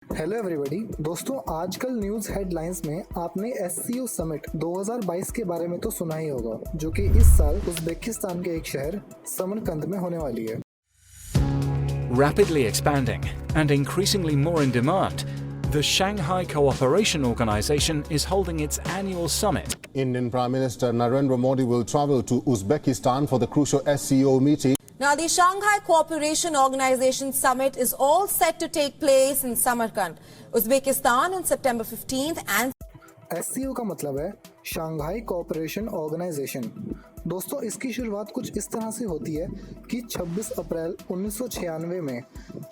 Hello everybody. दोस्तों, आजकल news headlines में आपने एससीओ समिट 2022 के बारे में तो सुना ही होगा, जो कि इस साल उज़्बेकिस्तान के एक शहर समरकंद में होने वाली है। Rapidly expanding and increasingly more in demand, the Shanghai Cooperation Organization is holding its annual summit. Indian Prime Minister Narendra Modi will travel to Uzbekistan for the crucial SCO meeting. Now, the Shanghai Cooperation Organization Summit is all set to take place in Samarkand, Uzbekistan on September 15th and SCO का मतलब है Shanghai cooperation organisation. दोस्तों, इसकी शुरुआत कुछ इस तरह से होती है कि 26 अप्रैल 1996 में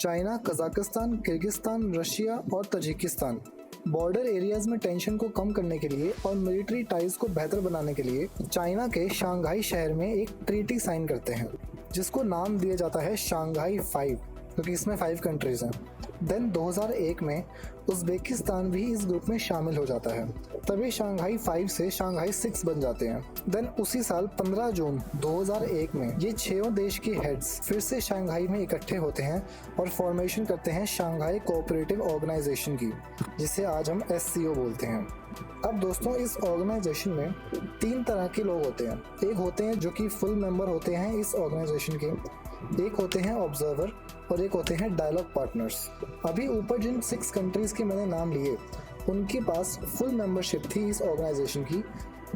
चाइना, कजाकिस्तान, किर्गिस्तान, रशिया और तजिकिस्तान बॉर्डर एरियाज में टेंशन को कम करने के लिए और मिलिट्री टाइज को बेहतर बनाने के लिए चाइना के शंघाई शहर में एक ट्रीटी साइन करते हैं, जिसको नाम दिया जाता है शंघाई 5, क्योंकि इसमें 5 कंट्रीज हैं। देन 2001 में उज़्बेकिस्तान भी इस ग्रुप में शामिल हो जाता है, तभी शंघाई 5 से शंघाई 6 बन जाते हैं। देन उसी साल 15 जून 2001 में ये 6 देश के हेड्स फिर से शंघाई में इकट्ठे होते हैं और फॉर्मेशन करते हैं शंघाई कोऑपरेटिव ऑर्गेनाइजेशन की, जिसे आज हम एससीओ बोलते हैं। अब दोस्तों, इस ऑर्गेनाइजेशन में 3 तरह के लोग होते हैं। एक होते हैं जो कि फुल मेंबर होते हैं इस ऑर्गेनाइजेशन के, एक होते हैं ऑब्जर्वर और एक होते हैं डायलॉग पार्टनर्स। अभी ऊपर जिन 6 कंट्रीज के मैंने नाम लिए, उनके पास फुल मेंबरशिप थी इस ऑर्गेनाइजेशन की।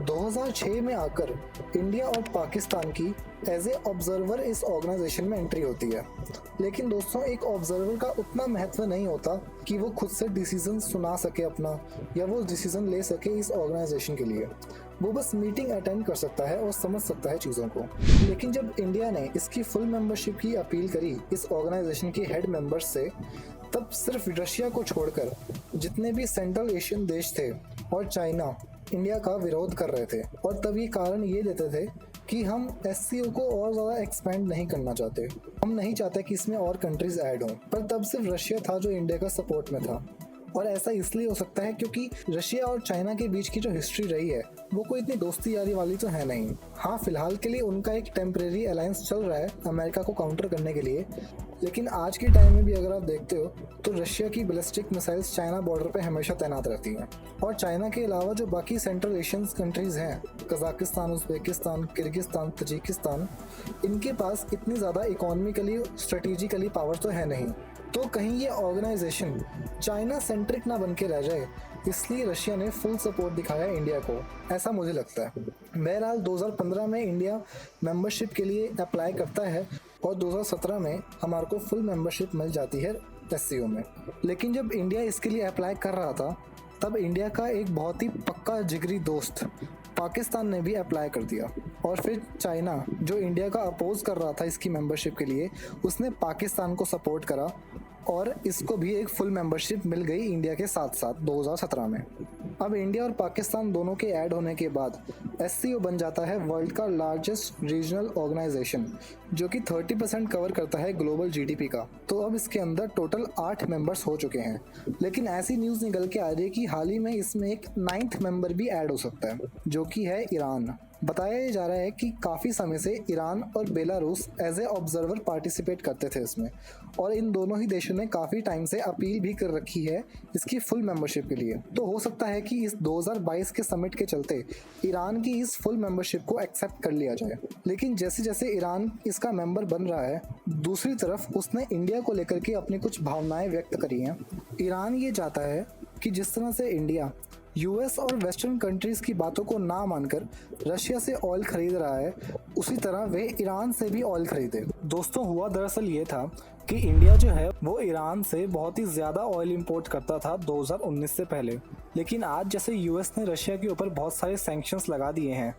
2006 में आकर इंडिया और पाकिस्तान की एज ए ऑब्जर्वर इस ऑर्गेनाइजेशन में एंट्री होती है। लेकिन दोस्तों, एक ऑब्जर्वर का उतना महत्व नहीं होता कि वो खुद से डिसीजन सुना सके अपना, या वो डिसीजन ले सके इस ऑर्गेनाइजेशन के लिए। वो बस मीटिंग अटेंड कर सकता है और समझ सकता है चीज़ों को। लेकिन जब इंडिया ने इसकी फुल मेंबरशिप की अपील करी इस ऑर्गेनाइजेशन के हेड मेंबर्स से, तब सिर्फ रशिया को छोड़कर जितने भी सेंट्रल एशियन देश थे और चाइना इंडिया का विरोध कर रहे थे। और तब ये कारण ये देते थे कि हम एससीओ को और ज़्यादा एक्सपेंड नहीं करना चाहते, हम नहीं चाहते कि इसमें और कंट्रीज ऐड हों। पर तब सिर्फ रशिया था जो इंडिया का सपोर्ट में था। और ऐसा इसलिए हो सकता है क्योंकि रशिया और चाइना के बीच की जो हिस्ट्री रही है, वो कोई इतनी दोस्ती यारी वाली तो है नहीं। हाँ, फिलहाल के लिए उनका एक टेम्परेरी अलायंस चल रहा है अमेरिका को काउंटर करने के लिए। लेकिन आज के टाइम में भी अगर आप देखते हो तो रशिया की बैलिस्टिक मिसाइल्स चाइना बॉर्डर पे हमेशा तैनात रहती हैं। और चाइना के अलावा जो बाकी सेंट्रल एशियन कंट्रीज़ हैं, कजाकिस्तान, उज़्बेकिस्तान, किर्गिस्तान, तजिकिस्तान, इनके पास इतनी ज़्यादा इकोनॉमिकली, स्ट्रेटेजिकली पावर तो है नहीं। तो कहीं ये ऑर्गेनाइजेशन चाइना सेंट्रिक ना बन के रह जाए, इसलिए रशिया ने फुल सपोर्ट दिखाया इंडिया को, ऐसा मुझे लगता है। बहरहाल 2015 में इंडिया मेंबरशिप के लिए अप्लाई करता है और 2017 में हमारे को फुल मेंबरशिप मिल जाती है एससीओ में। लेकिन जब इंडिया इसके लिए अप्लाई कर रहा था, तब इंडिया का एक बहुत ही पक्का जिगरी दोस्त पाकिस्तान ने भी अप्लाई कर दिया। और फिर चाइना, जो इंडिया का अपोज कर रहा था इसकी मेंबरशिप के लिए, उसने पाकिस्तान को सपोर्ट करा और इसको भी एक फुल मेंबरशिप मिल गई इंडिया के साथ साथ 2017 में। अब इंडिया और पाकिस्तान दोनों के ऐड होने के बाद एससीओ बन जाता है वर्ल्ड का लार्जेस्ट रीजनल ऑर्गेनाइजेशन, जो कि 30% कवर करता है ग्लोबल जीडीपी का। तो अब इसके अंदर टोटल 8 मेंबर्स हो चुके हैं। लेकिन ऐसी न्यूज़ निकल के आ रही है कि हाल ही में इसमें एक 9th मेंबर भी ऐड हो सकता है, जो कि है ईरान। बताया जा रहा है कि काफ़ी समय से ईरान और Belarus as a observer participate करते थे इसमें, और इन दोनों ही देशों ने काफ़ी टाइम से अपील भी कर रखी है इसकी फुल मेंबरशिप के लिए। तो हो सकता है कि इस 2022 के समिट के चलते ईरान की इस फुल मेंबरशिप को एक्सेप्ट कर लिया जाए। लेकिन जैसे जैसे ईरान इसका मेंबर बन रहा है, दूसरी तरफ उसने इंडिया को लेकर के अपनी कुछ भावनाएं व्यक्त करी हैं। ईरान ये चाहता है कि जिस तरह से इंडिया यूएस और वेस्टर्न कंट्रीज की बातों को ना मानकर रशिया से ऑयल खरीद रहा है, उसी तरह वे ईरान से भी ऑयल खरीदे। दोस्तों, हुआ दरअसल ये था कि इंडिया जो है वो ईरान से बहुत ही ज़्यादा ऑयल इंपोर्ट करता था 2019 से पहले। लेकिन आज जैसे यूएस ने रशिया के ऊपर बहुत सारे सैंक्शंस लगा दिए हैं,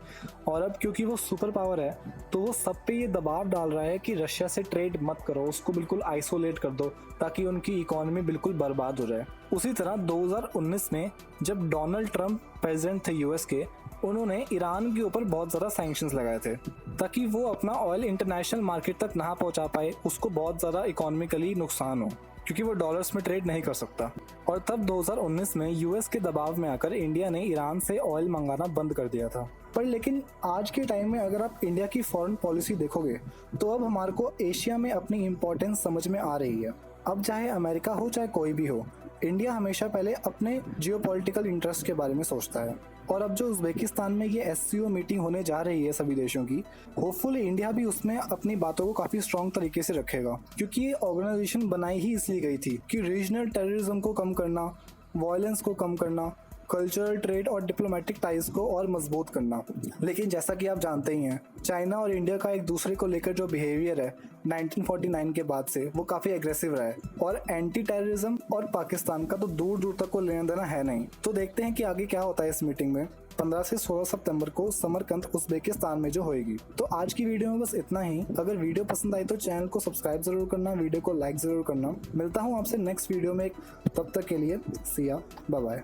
और अब क्योंकि वो सुपर पावर है, तो वो सब पे ये दबाव डाल रहा है कि रशिया से ट्रेड मत करो, उसको बिल्कुल आइसोलेट कर दो, ताकि उनकी इकोनॉमी बिल्कुल बर्बाद हो जाए। उसी तरह 2019 में जब डोनाल्ड ट्रंप प्रेसिडेंट थे यूएस के, उन्होंने ईरान के ऊपर बहुत ज़्यादा सैंक्शंस लगाए थे ताकि वो अपना ऑयल इंटरनेशनल मार्केट तक ना पहुंचा पाए, उसको बहुत ज़्यादा इकोनॉमिकली नुकसान हो, क्योंकि वो डॉलर्स में ट्रेड नहीं कर सकता। और तब 2019 में यूएस के दबाव में आकर इंडिया ने ईरान से ऑयल मंगाना बंद कर दिया था। पर लेकिन आज के टाइम में अगर आप इंडिया की फॉरेन पॉलिसी देखोगे, तो अब हमारे को एशिया में अपनी इम्पोर्टेंस समझ में आ रही है। अब चाहे अमेरिका हो चाहे कोई भी हो, इंडिया हमेशा पहले अपने जियोपॉलिटिकल इंटरेस्ट के बारे में सोचता है और अब जो उज़्बेकिस्तान में ये SCO मीटिंग होने जा रही है सभी देशों की, होपफुली इंडिया भी उसमें अपनी बातों को काफ़ी स्ट्रॉन्ग तरीके से रखेगा, क्योंकि ये ऑर्गेनाइजेशन बनाई ही इसलिए गई थी कि रीजनल टेररिज्म को कम करना, वायलेंस को कम करना, कल्चरल ट्रेड और डिप्लोमेटिक टाइज को और मजबूत करना। लेकिन जैसा कि आप जानते ही हैं, चाइना और इंडिया का एक दूसरे को लेकर जो बिहेवियर है 1949 के बाद से, वो काफ़ी एग्रेसिव रहा है और एंटी टेररिज्म और पाकिस्तान का तो दूर दूर तक कोई लेना देना है नहीं। तो देखते हैं कि आगे क्या होता है इस मीटिंग में 15 से 16 सितंबर को समरकंद उज़्बेकिस्तान में जो होएगी। तो आज की वीडियो में बस इतना ही। अगर वीडियो पसंद आई तो चैनल को सब्सक्राइब जरूर करना, वीडियो को लाइक जरूर करना। मिलता हूँ आपसे नेक्स्ट वीडियो में, तब तक के लिए सिया, बाय बाय।